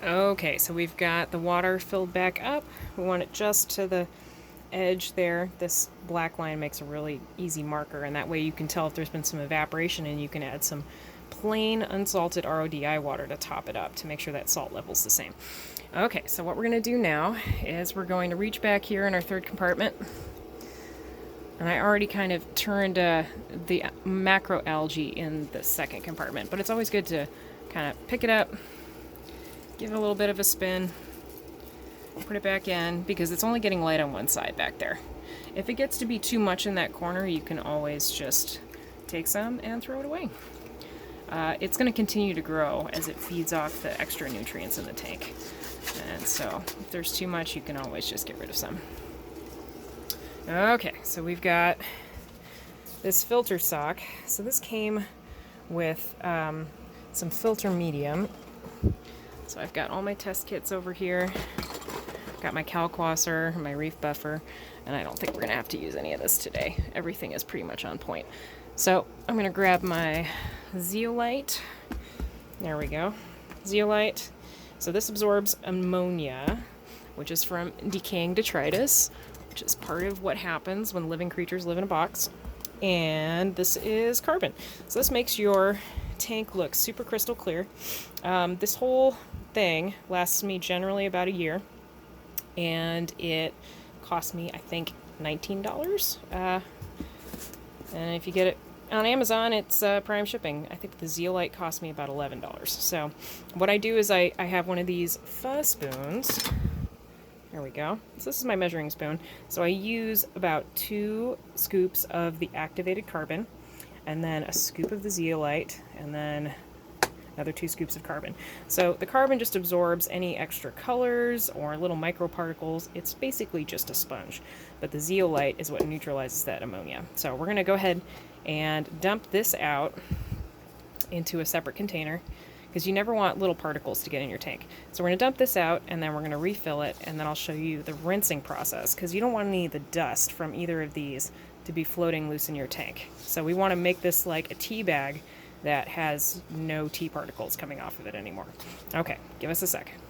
Okay, so we've got the water filled back up. We want it just to the edge there. This black line makes a really easy marker, and that way you can tell if there's been some evaporation, and you can add some plain unsalted RODI water to top it up to make sure that salt level's the same. Okay, so what we're going to do now is we're going to reach back here in our third compartment. And I already kind of turned the macroalgae in the second compartment, but it's always good to kind of pick it up, give it a little bit of a spin, put it back in, because it's only getting light on one side back there. If it gets to be too much in that corner, you can always just take some and throw it away. It's going to continue to grow as it feeds off the extra nutrients in the tank. And so if there's too much, you can always just get rid of some. Okay, so we've got this filter sock. So this came with some filter medium. So I've got all my test kits over here. Got my Kalkwasser, my Reef buffer, and I don't think we're going to have to use any of this today. Everything is pretty much on point. So I'm going to grab my zeolite. There we go. Zeolite. So this absorbs ammonia, which is from decaying detritus, which is part of what happens when living creatures live in a box. And this is carbon. So this makes your tank look super crystal clear. This whole thing lasts me generally about a year, and it cost me, I think, $19. And if you get it on Amazon, it's prime shipping. I think the zeolite cost me about $11. So what I do is I have one of these fuzz spoons. There we go. So this is my measuring spoon. So I use about 2 scoops of the activated carbon, and then a scoop of the zeolite, and then another 2 scoops of carbon. So the carbon just absorbs any extra colors or little microparticles. It's basically just a sponge. But the zeolite is what neutralizes that ammonia. So we're going to go ahead and dump this out into a separate container, because you never want little particles to get in your tank. So we're going to dump this out, and then we're going to refill it, and then I'll show you the rinsing process, because you don't want any of the dust from either of these to be floating loose in your tank. So we want to make this like a tea bag that has no tea particles coming off of it anymore. Okay, give us a sec.